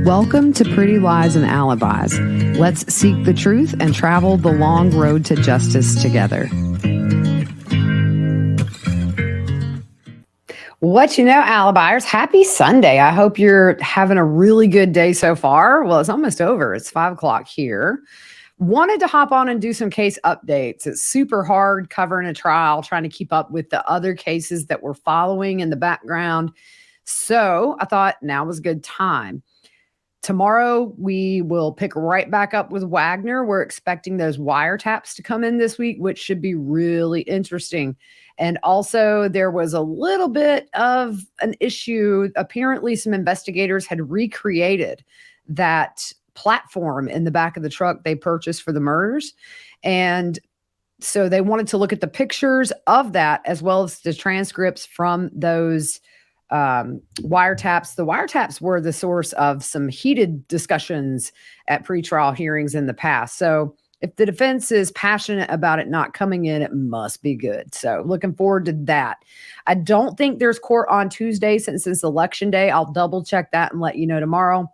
Welcome to Pretty Lies and Alibis. Let's seek the truth and travel the long road to justice together. What you know, Alibis, happy Sunday. I hope you're having a really good day so far. Well, it's almost over. It's 5 o'clock here. Wanted to hop on and do some case updates. It's super hard covering a trial, trying to keep up with the other cases that we're following in the background. So I thought now was a good time. Tomorrow, we will pick right back up with Wagner. We're expecting those wiretaps to come in this week, which should be really interesting. And also, there was a little bit of an issue. Apparently, some investigators had recreated that platform in the back of the truck they purchased for the murders. And so they wanted to look at the pictures of that as well as the transcripts from those wiretaps. The wiretaps were the source of some heated discussions at pretrial hearings in the past. So if the defense is passionate about it not coming in, it must be good. So looking forward to that. I don't think there's court on Tuesday since it's election day. I'll double check that and let you know tomorrow.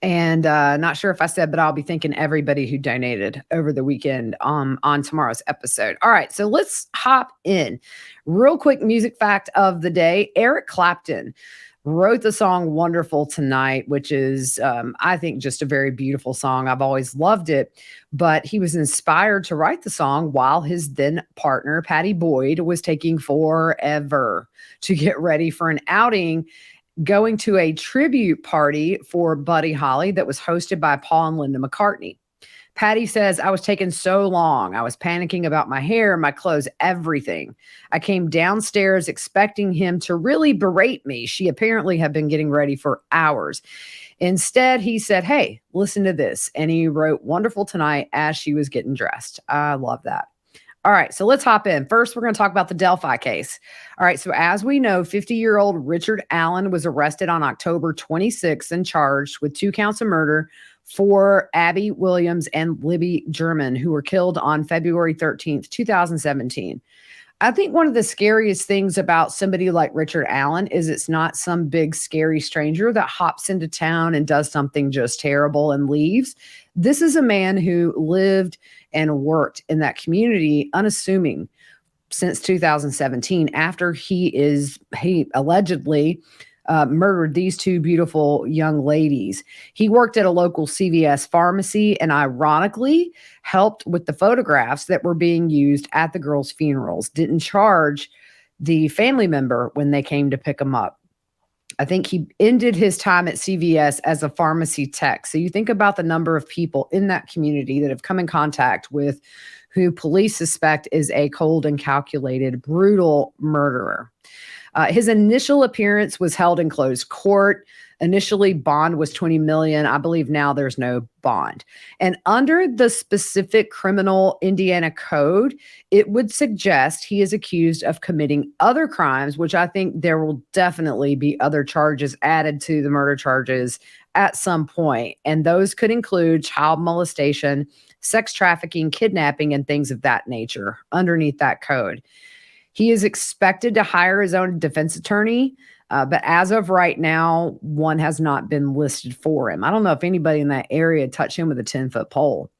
And not sure if I said, but I'll be thanking everybody who donated over the weekend on tomorrow's episode. All right, so let's hop in. Real quick music fact of the day. Eric Clapton wrote the song Wonderful Tonight, which is, I think, just a very beautiful song. I've always loved it. But he was inspired to write the song while his then partner, Patty Boyd, was taking forever to get ready for an outing, going to a tribute party for Buddy Holly that was hosted by Paul and Linda McCartney. Patty says, I was taking so long. I was panicking about my hair, my clothes, everything. I came downstairs expecting him to really berate me. She apparently had been getting ready for hours. Instead, he said, hey, listen to this. And he wrote Wonderful Tonight as she was getting dressed. I love that. All right, so let's hop in. First, we're going to talk about the Delphi case. All right, so as we know, 50-year-old Richard Allen was arrested on October 26th and charged with 2 counts of murder for Abby Williams and Libby German, who were killed on February 13th, 2017. I think one of the scariest things about somebody like Richard Allen is it's not some big scary stranger that hops into town and does something just terrible and leaves. This is a man who lived and worked in that community unassuming since 2017 after he allegedly murdered these 2 beautiful young ladies. He worked at a local CVS pharmacy and ironically helped with the photographs that were being used at the girls' funerals. Didn't charge the family member when they came to pick him up. I think he ended his time at CVS as a pharmacy tech. So you think about the number of people in that community that have come in contact with who police suspect is a cold and calculated, brutal murderer. His initial appearance was held in closed court. Initially, bond was $20 million. I believe now there's no bond. And under the specific criminal Indiana code, it would suggest he is accused of committing other crimes, which I think there will definitely be other charges added to the murder charges at some point. And those could include child molestation, sex trafficking, kidnapping, and things of that nature underneath that code. He is expected to hire his own defense attorney, but as of right now, one has not been listed for him. I don't know if anybody in that area touched him with a 10-foot pole.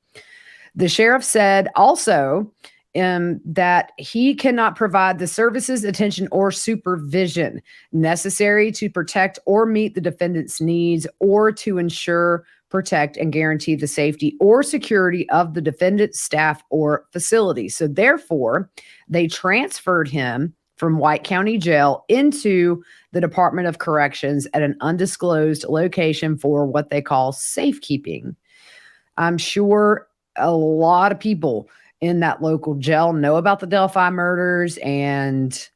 The sheriff said also that he cannot provide the services, attention, or supervision necessary to protect or meet the defendant's needs or to ensure, protect, and guarantee the safety or security of the defendant's staff or facility. So therefore, they transferred him from White County Jail into the Department of Corrections at an undisclosed location for what they call safekeeping. I'm sure a lot of people in that local jail know about the Delphi murders and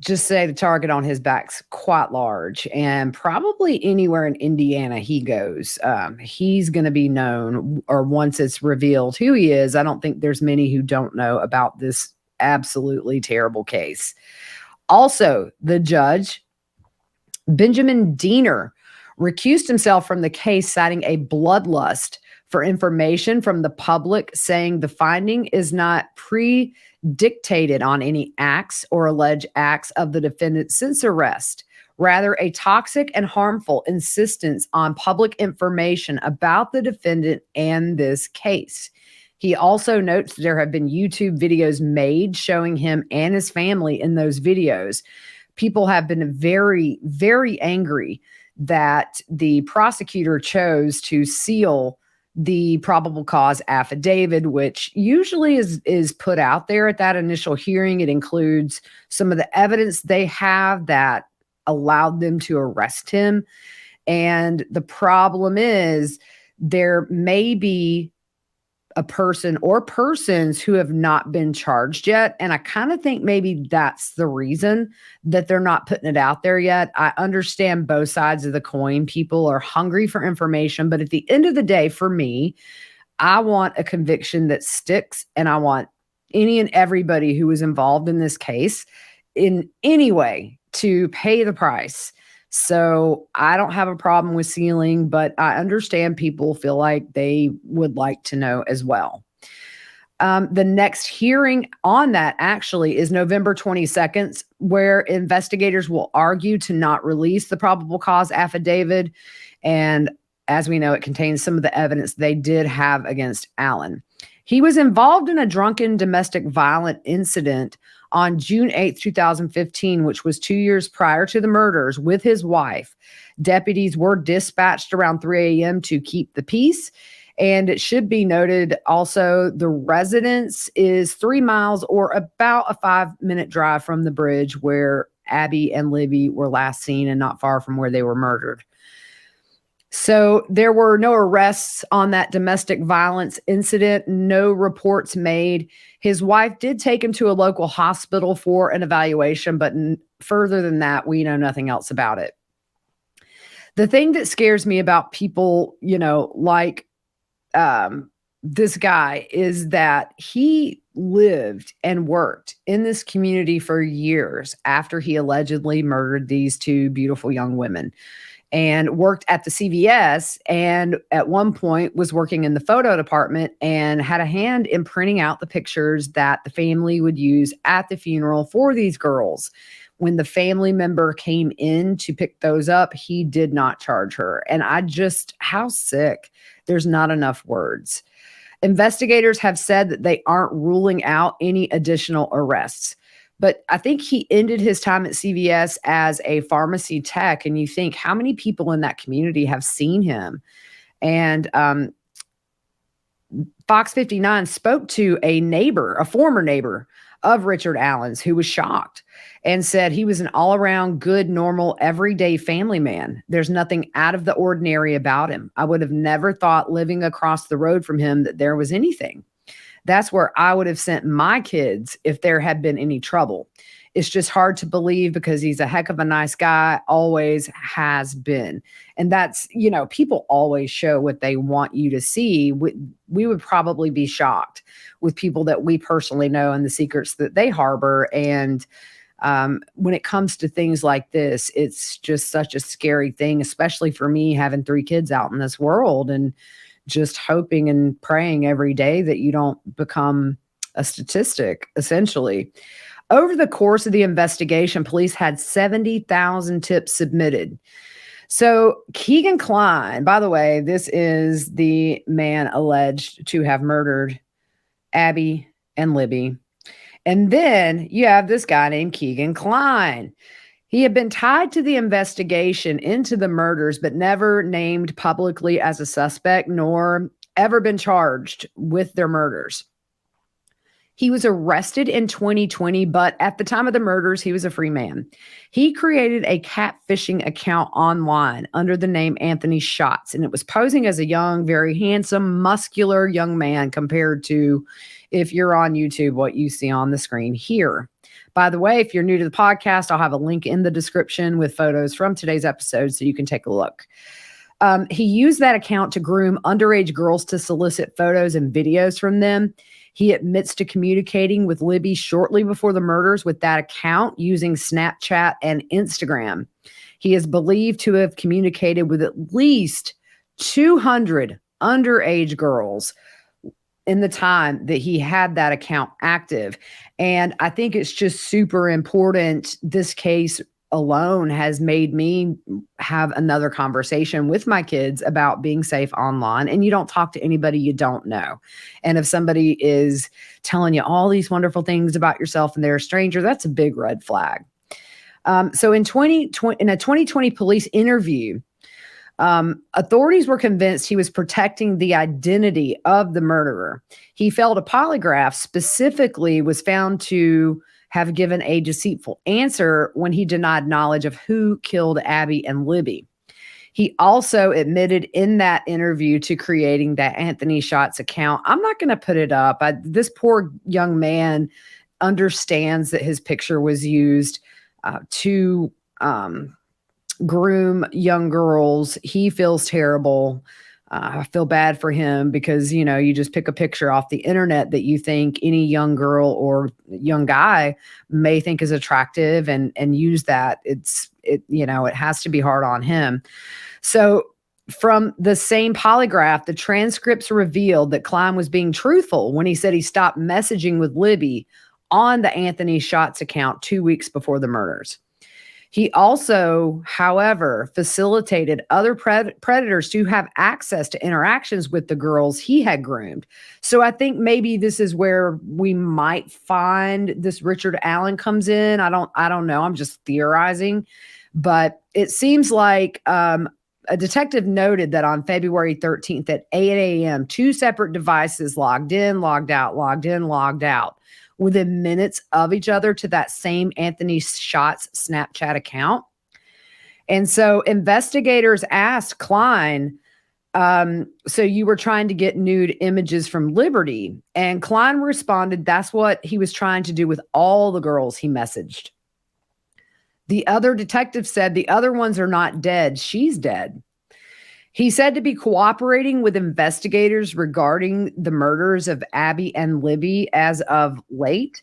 just say the target on his back's quite large, and probably anywhere in Indiana he goes, he's going to be known, or once it's revealed who he is, I don't think there's many who don't know about this absolutely terrible case. Also, the judge, Benjamin Diener, recused himself from the case, citing a bloodlust for information from the public, saying the finding is not predictated on any acts or alleged acts of the defendant since arrest. rather a toxic and harmful insistence on public information about the defendant and this case. He also notes there have been YouTube videos made showing him and his family in those videos. People have been very, very angry that the prosecutor chose to seal the probable cause affidavit, which usually is put out there at that initial hearing. It includes some of the evidence they have that allowed them to arrest him. And the problem is there may be a person or persons who have not been charged yet. And I kind of think maybe that's the reason that they're not putting it out there yet. I understand both sides of the coin. People are hungry for information. But at the end of the day, for me, I want a conviction that sticks. And I want any and everybody who was involved in this case in any way to pay the price. So I don't have a problem with sealing, but I understand people feel like they would like to know as well. The next hearing on that actually is November 22nd, where investigators will argue to not release the probable cause affidavit. And as we know, it contains some of the evidence they did have against Allen. He was involved in a drunken domestic violence incident on June 8th, 2015, which was 2 years prior to the murders, with his wife. Deputies were dispatched around 3 a.m. to keep the peace. And it should be noted also, the residence is 3 miles or about a 5-minute drive from the bridge where Abby and Libby were last seen and not far from where they were murdered. So there were no arrests on that domestic violence incident, no reports made. His wife did take him to a local hospital for an evaluation, but further than that, we know nothing else about it. The thing that scares me about people, like this guy, is that he lived and worked in this community for years after he allegedly murdered these two beautiful young women, and worked at the CVS, and at one point was working in the photo department and had a hand in printing out the pictures that the family would use at the funeral for these girls. When the family member came in to pick those up, he did not charge her. And how sick. There's not enough words. Investigators have said that they aren't ruling out any additional arrests. But I think he ended his time at CVS as a pharmacy tech. And you think, how many people in that community have seen him? And Fox 59 spoke to a former neighbor of Richard Allen's, who was shocked and said he was an all-around good, normal, everyday family man. There's nothing out of the ordinary about him. I would have never thought, living across the road from him, that there was anything. That's where I would have sent my kids if there had been any trouble. It's just hard to believe because he's a heck of a nice guy, always has been. And that's, people always show what they want you to see. We would probably be shocked with people that we personally know and the secrets that they harbor. And when it comes to things like this, it's just such a scary thing, especially for me having 3 kids out in this world and just hoping and praying every day that you don't become a statistic, essentially. Over the course of the investigation, police had 70,000 tips submitted. So Keegan Klein, by the way, this is the man alleged to have murdered Abby and Libby. And then you have this guy named Keegan Klein. He had been tied to the investigation into the murders, but never named publicly as a suspect, nor ever been charged with their murders. He was arrested in 2020, but at the time of the murders, he was a free man. He created a catfishing account online under the name Anthony Shots, and it was posing as a young, very handsome, muscular young man compared to, if you're on YouTube, what you see on the screen here. By the way, if you're new to the podcast, I'll have a link in the description with photos from today's episode so you can take a look. He used that account to groom underage girls to solicit photos and videos from them. He admits to communicating with Libby shortly before the murders with that account using Snapchat and Instagram. He is believed to have communicated with at least 200 underage girls in the time that he had that account active. And I think it's just super important. This case alone has made me have another conversation with my kids about being safe online. And you don't talk to anybody you don't know. And if somebody is telling you all these wonderful things about yourself and they're a stranger, that's a big red flag. So in a 2020 police interview, authorities were convinced he was protecting the identity of the murderer. He failed a polygraph, specifically was found to have given a deceitful answer when he denied knowledge of who killed Abby and Libby. He also admitted in that interview to creating that Anthony Shots account. I'm not going to put it up. This poor young man understands that his picture was used to groom young girls. He feels terrible. I feel bad for him because, you just pick a picture off the internet that you think any young girl or young guy may think is attractive and use that. It has to be hard on him. So from the same polygraph, the transcripts revealed that Klein was being truthful when he said he stopped messaging with Libby on the Anthony Shots account 2 weeks before the murders. He also, however, facilitated other predators to have access to interactions with the girls he had groomed. So I think maybe this is where we might find this Richard Allen comes in. I don't know. I'm just theorizing. But it seems like a detective noted that on February 13th at 8 a.m., 2 separate devices logged in, logged out, logged in, logged out within minutes of each other to that same Anthony Shots Snapchat account. And so investigators asked Klein, so you were trying to get nude images from Liberty? And Klein responded, that's what he was trying to do with all the girls he messaged. The other detective said, the other ones are not dead. She's dead. He said to be cooperating with investigators regarding the murders of Abby and Libby as of late.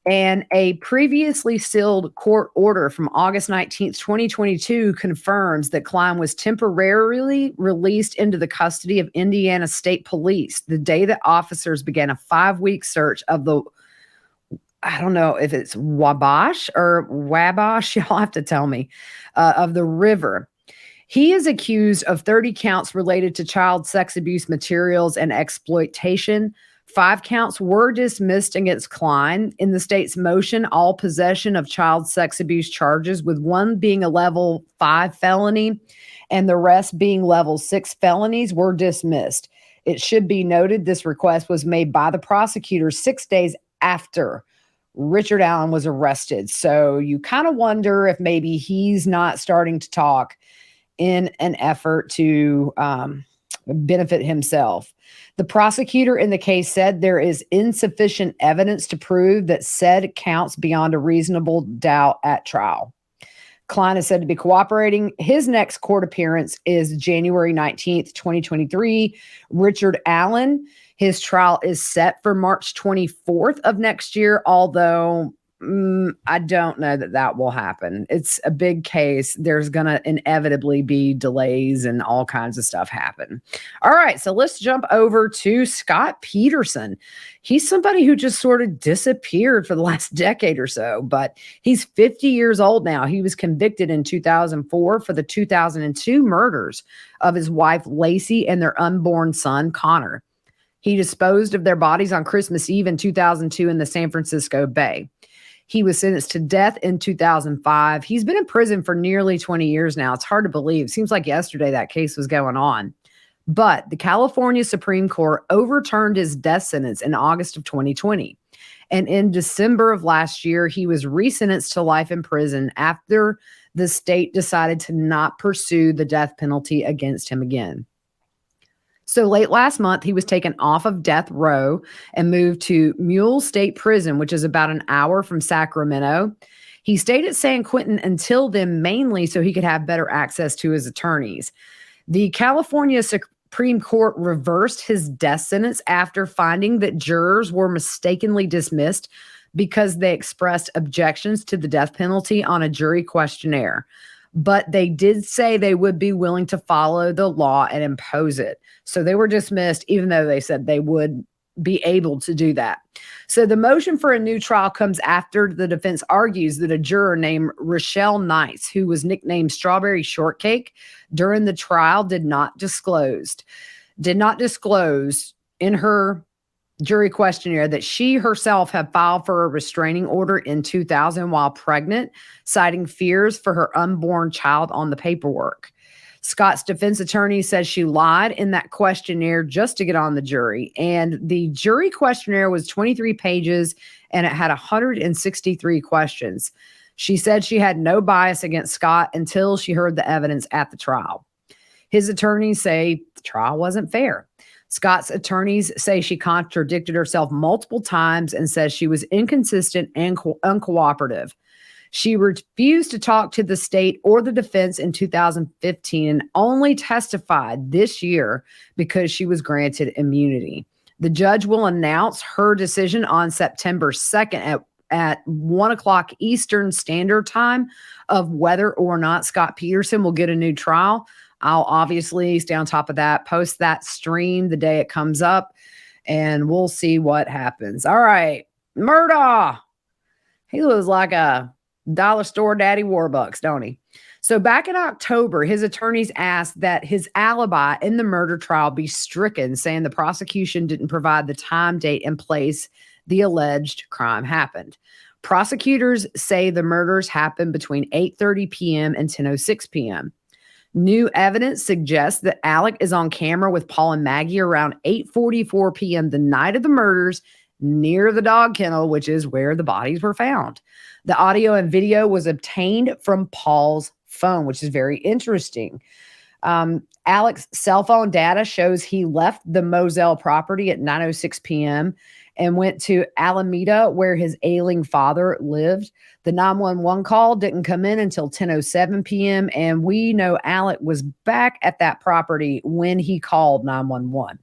And a previously sealed court order from August 19th, 2022 confirms that Klein was temporarily released into the custody of Indiana State Police the day that officers began a 5-week search of the, I don't know if it's Wabash or Wabash, y'all have to tell me, of the river. He is accused of 30 counts related to child sex abuse materials and exploitation. 5 counts were dismissed against Klein in the state's motion, all possession of child sex abuse charges, with one being a level 5 felony and the rest being level 6 felonies, were dismissed. It should be noted this request was made by the prosecutor 6 days after Richard Allen was arrested. So you kind of wonder if maybe he's not starting to talk in an effort to benefit himself. The prosecutor in the case said there is insufficient evidence to prove that said counts beyond a reasonable doubt at trial. Klein is said to be cooperating. His next court appearance is January 19th, 2023. Richard Allen, his trial is set for March 24th of next year, although I don't know that will happen. It's a big case. There's going to inevitably be delays and all kinds of stuff happen. All right, so let's jump over to Scott Peterson. He's somebody who just sort of disappeared for the last decade or so, but he's 50 years old now. He was convicted in 2004 for the 2002 murders of his wife, Lacey, and their unborn son, Connor. He disposed of their bodies on Christmas Eve in 2002 in the San Francisco Bay. He was sentenced to death in 2005. He's been in prison for nearly 20 years now. It's hard to believe. Seems like yesterday that case was going on. But the California Supreme Court overturned his death sentence in August of 2020. And in December of last year, he was resentenced to life in prison after the state decided to not pursue the death penalty against him again. So late last month, he was taken off of death row and moved to Mule State Prison, which is about an hour from Sacramento. He stayed at San Quentin until then, mainly so he could have better access to his attorneys. The California Supreme Court reversed his death sentence after finding that jurors were mistakenly dismissed because they expressed objections to the death penalty on a jury questionnaire. But they did say they would be willing to follow the law and impose it. So they were dismissed, even though they said they would be able to do that. So the motion for a new trial comes after the defense argues that a juror named Rochelle Nice, who was nicknamed Strawberry Shortcake during the trial, did not disclose in her jury questionnaire that she herself had filed for a restraining order in 2000 while pregnant, citing fears for her unborn child on the paperwork. Scott's defense attorney says she lied in that questionnaire just to get on the jury. And the jury questionnaire was 23 pages and it had 163 questions. She said she had no bias against Scott until she heard the evidence at the trial. His attorneys say the trial wasn't fair. Scott's attorneys say she contradicted herself multiple times and says she was inconsistent and uncooperative. She refused to talk to the state or the defense in 2015 and only testified this year because she was granted immunity. The judge will announce her decision on September 2nd at 1 o'clock Eastern Standard Time of whether or not Scott Peterson will get a new trial. I'll obviously stay on top of that, post that stream the day it comes up, and we'll see what happens. All right, Murdaugh. He looks like a dollar store daddy Warbucks, don't he? So back in October, his attorneys asked that his alibi in the murder trial be stricken, saying the prosecution didn't provide the time, date, and place the alleged crime happened. Prosecutors say the murders happened between 8:30 p.m. and 10:06 p.m. New evidence suggests that Alec is on camera with Paul and Maggie around 8:44 p.m. the night of the murders near the dog kennel, which is where the bodies were found. The audio and video was obtained from Paul's phone, which is very interesting. Alec's cell phone data shows he left the Moselle property at 9:06 p.m. and went to Alameda, where his ailing father lived. The 911 call didn't come in until 10:07 p.m., and we know Alec was back at that property when he called 911.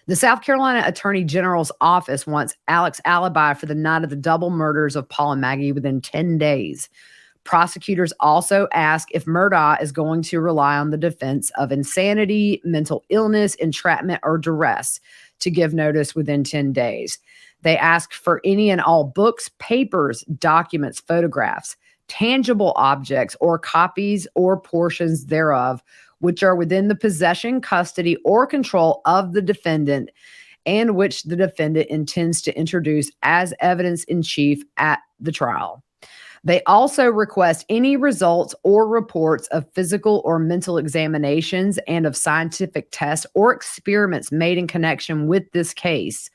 The South Carolina Attorney General's office wants Alec's alibi for the night of the double murders of Paul and Maggie within 10 days. Prosecutors also ask if Murdaugh is going to rely on the defense of insanity, mental illness, entrapment, or duress to give notice within 10 days. They ask for any and all books, papers, documents, photographs, tangible objects, or copies or portions thereof, which are within the possession, custody, or control of the defendant, and which the defendant intends to introduce as evidence in chief at the trial. They also request any results or reports of physical or mental examinations and of scientific tests or experiments made in connection with this case,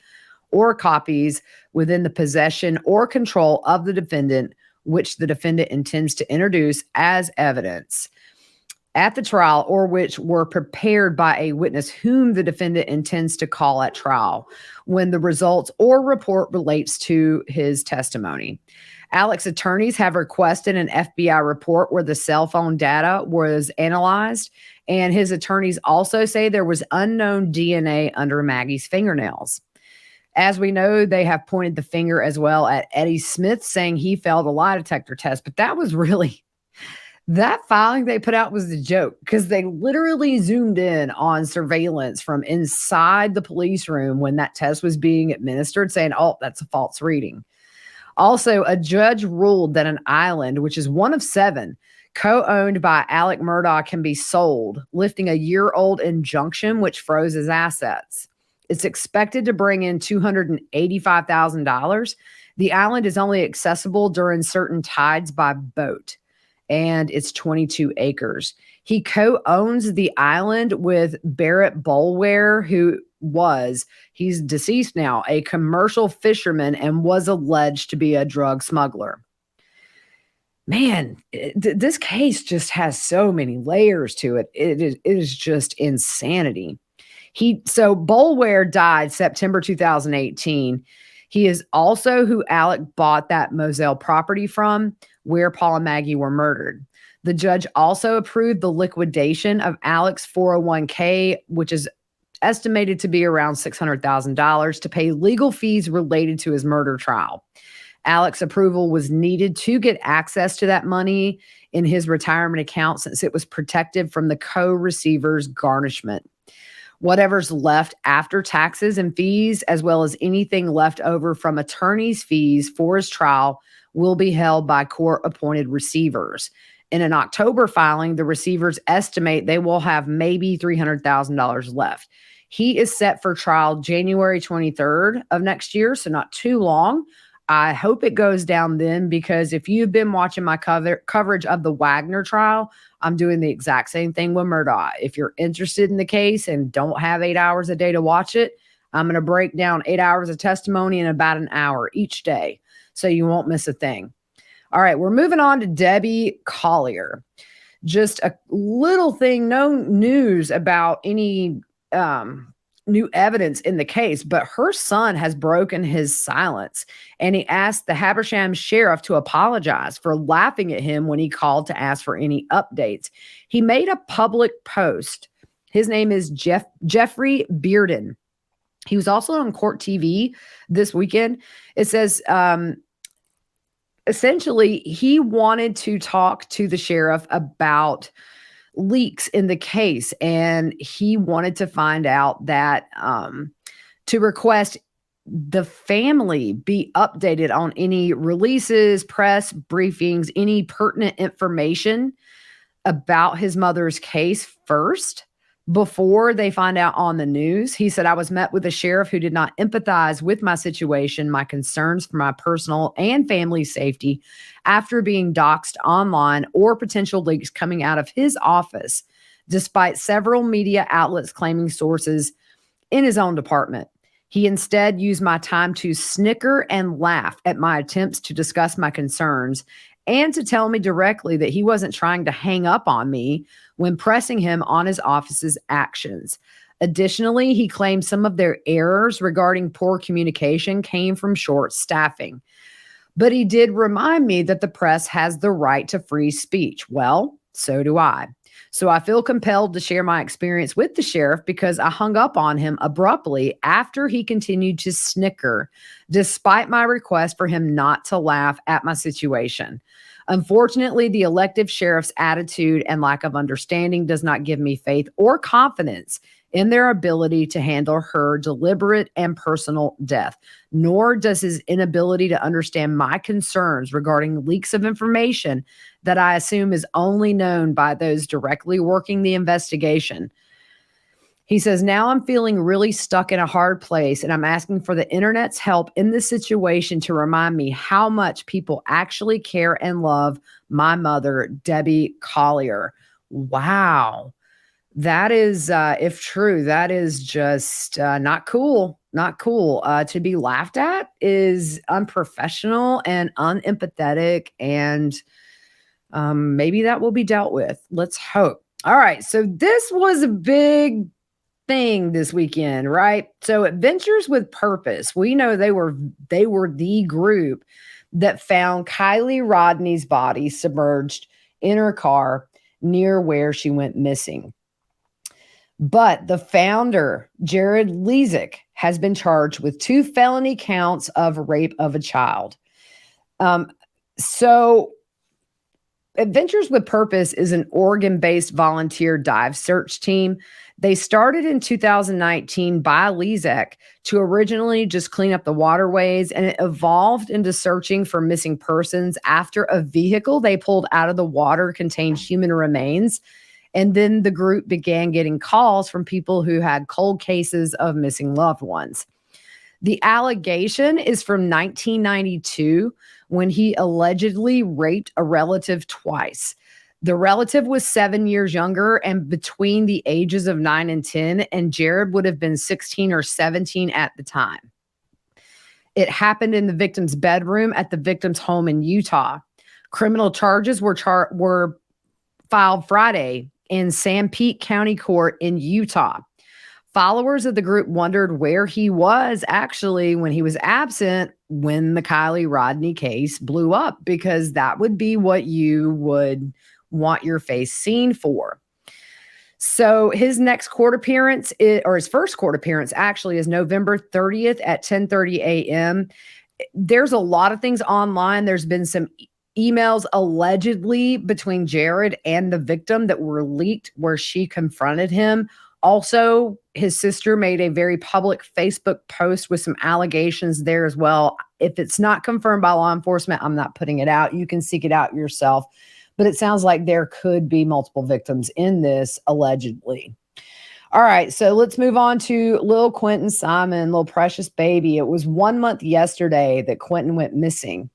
or copies within the possession or control of the defendant, which the defendant intends to introduce as evidence at the trial, or which were prepared by a witness whom the defendant intends to call at trial when the results or report relates to his testimony. Alec's attorneys have requested an FBI report where the cell phone data was analyzed, and his attorneys also say there was unknown DNA under Maggie's fingernails. As we know, they have pointed the finger as well at Eddie Smith, saying he failed a lie detector test, but that was really... That filing they put out was the joke, because they literally zoomed in on surveillance from inside the police room when that test was being administered, saying, oh, that's a false reading. Also, a judge ruled that an island, which is one of 7, co-owned by Alec Murdaugh, can be sold, lifting a year-old injunction which froze his assets. It's expected to bring in $285,000. The island is only accessible during certain tides by boat, and it's 22 acres. He co-owns the island with Barrett Boulware, he's deceased now, a commercial fisherman and was alleged to be a drug smuggler. Man, this case just has so many layers to it. It is just insanity. So Boulware died September 2018. He is also who Alec bought that Moselle property from, where Paul and Maggie were murdered. The judge also approved the liquidation of Alec's 401k, which is estimated to be around $600,000, to pay legal fees related to his murder trial. Alec's approval was needed to get access to that money in his retirement account, since it was protected from the co-receiver's garnishment. Whatever's left after taxes and fees, as well as anything left over from attorney's fees for his trial, will be held by court-appointed receivers. In an October filing, the receivers estimate they will have maybe $300,000 left. He is set for trial January 23rd of next year, so not too long. I hope it goes down then, because if you've been watching my coverage of the Wagner trial, I'm doing the exact same thing with Murdaugh. If you're interested in the case and don't have 8 hours a day to watch it, I'm going to break down 8 hours of testimony in about an hour each day, so you won't miss a thing. All right, we're moving on to Debbie Collier. Just a little thing, no news about any new evidence in the case, but her son has broken his silence, and he asked the Habersham sheriff to apologize for laughing at him when he called to ask for any updates. He made a public post. His name is Jeffrey Bearden. He was also on Court TV this weekend. It says, essentially, he wanted to talk to the sheriff about leaks in the case, and he wanted to find out that to request the family be updated on any releases, press briefings, any pertinent information about his mother's case first before they find out on the news. He said, I was met with a sheriff who did not empathize with my situation, my concerns for my personal and family safety after being doxxed online, or potential leaks coming out of his office, despite several media outlets claiming sources in his own department. He instead used my time to snicker and laugh at my attempts to discuss my concerns, and to tell me directly that he wasn't trying to hang up on me when pressing him on his office's actions. Additionally, he claimed some of their errors regarding poor communication came from short staffing. But he did remind me that the press has the right to free speech. Well, so do I. So I feel compelled to share my experience with the sheriff, because I hung up on him abruptly after he continued to snicker, despite my request for him not to laugh at my situation. Unfortunately, the elective sheriff's attitude and lack of understanding does not give me faith or confidence in their ability to handle her deliberate and personal death, nor does his inability to understand my concerns regarding leaks of information that I assume is only known by those directly working the investigation. He says, now I'm feeling really stuck in a hard place, and I'm asking for the internet's help in this situation to remind me how much people actually care and love my mother, Debbie Collier. Wow. That is, if true, that is just not cool. Not cool. To be laughed at is unprofessional and unempathetic, and maybe that will be dealt with. Let's hope. All right. So this was a big thing this weekend, right? So Adventures with Purpose, we know they were the group that found Kylie Rodney's body submerged in her car near where she went missing. But the founder, Jared Lezik, has been charged with 2 felony counts of rape of a child. So Adventures with Purpose is an Oregon-based volunteer dive search team. They started in 2019 by Lezik to originally just clean up the waterways, and it evolved into searching for missing persons after a vehicle they pulled out of the water contained human remains. And then the group began getting calls from people who had cold cases of missing loved ones. The allegation is from 1992, when he allegedly raped a relative twice. The relative was 7 years younger and between the ages of 9 and 10, and Jared would have been 16 or 17 at the time. It happened in the victim's bedroom at the victim's home in Utah. Criminal charges were filed Friday in Sanpete County Court in Utah. Followers of the group wondered where he was actually when he was absent when the Kylie Rodney case blew up, because that would be what you would want your face seen for. So his next court appearance, his first court appearance actually, is November 30th at 10:30 a.m. There's a lot of things online. There's been some emails allegedly between Jared and the victim that were leaked where she confronted him Also, his sister made a very public Facebook post with some allegations there as well. If it's not confirmed by law enforcement, I'm not putting it out. You can seek it out yourself. But it sounds like there could be multiple victims in this, allegedly. All right, so let's move on to little Quinton Simon, little precious baby. It was 1 month yesterday that Quinton went missing.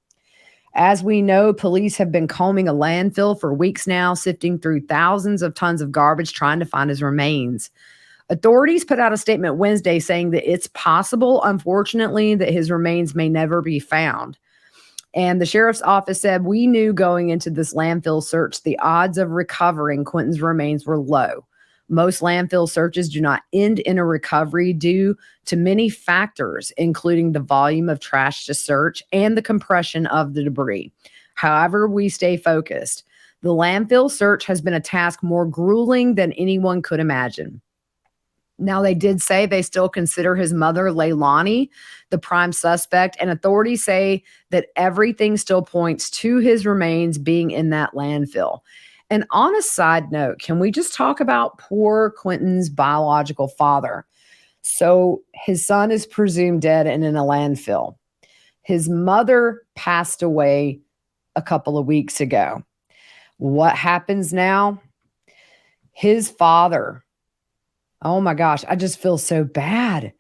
As we know, police have been combing a landfill for weeks now, sifting through thousands of tons of garbage trying to find his remains. Authorities put out a statement Wednesday saying that it's possible, unfortunately, that his remains may never be found. And the sheriff's office said, we knew going into this landfill search, the odds of recovering Quinton's remains were low. Most landfill searches do not end in a recovery due to many factors, including the volume of trash to search and the compression of the debris. However, we stay focused. The landfill search has been a task more grueling than anyone could imagine. Now, they did say they still consider his mother, Leilani, the prime suspect, and authorities say that everything still points to his remains being in that landfill. And on a side note, can we just talk about poor Quinton's biological father? So his son is presumed dead and in a landfill. His mother passed away a couple of weeks ago. What happens now? His father, oh my gosh, I just feel so bad.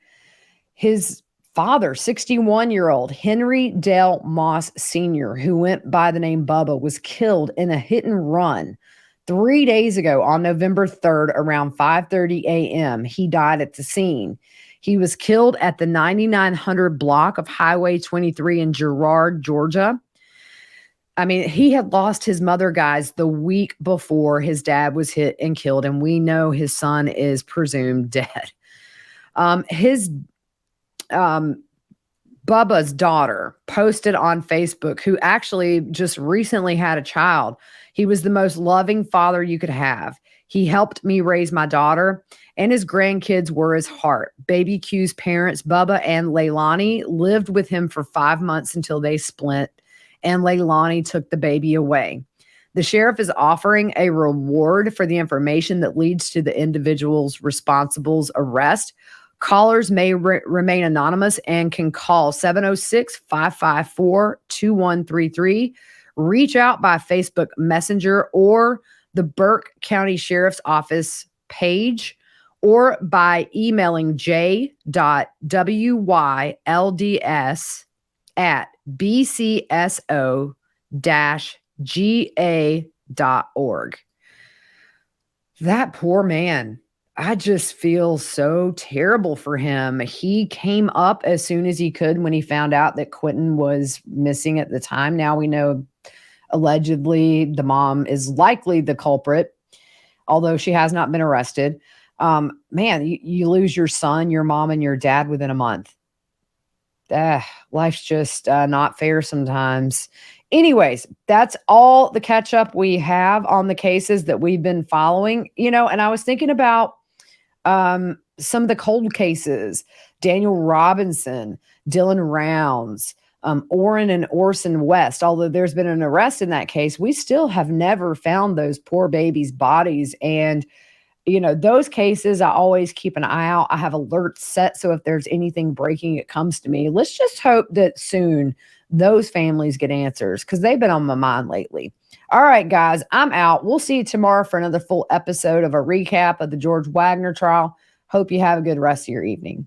His father, 61-year-old Henry Dale Moss Sr., who went by the name Bubba, was killed in a hit and run 3 days ago on November 3rd around 5:30 a.m. He died at the scene. He was killed at the 9900 block of Highway 23 in Girard, Georgia. I mean, he had lost his mother, guys, the week before his dad was hit and killed, and we know his son is presumed dead. Bubba's daughter posted on Facebook, who actually just recently had a child. He was the most loving father you could have. He helped me raise my daughter, and his grandkids were his heart. Baby Q's parents, Bubba and Leilani, lived with him for 5 months until they split, and Leilani took the baby away. The sheriff is offering a reward for the information that leads to the individual's responsible's arrest. Callers may remain anonymous and can call 706-554-2133, reach out by Facebook Messenger or the Burke County Sheriff's Office page, or by emailing j.wylds@bcso-ga.org. That poor man. I just feel so terrible for him. He came up as soon as he could when he found out that Quinton was missing at the time. Now we know allegedly the mom is likely the culprit, although she has not been arrested. Man, you lose your son, your mom, and your dad within a month. Life's just not fair sometimes. Anyways, that's all the catch up we have on the cases that we've been following, and I was thinking about some of the cold cases, Daniel Robinson, Dylan Rounds, Orrin and Orson West. Although there's been an arrest in that case, we still have never found those poor babies' bodies. And, those cases, I always keep an eye out. I have alerts set, so if there's anything breaking, it comes to me. Let's just hope that soon those families get answers, because they've been on my mind lately. All right, guys, I'm out. We'll see you tomorrow for another full episode of a recap of the George Wagner trial. Hope you have a good rest of your evening.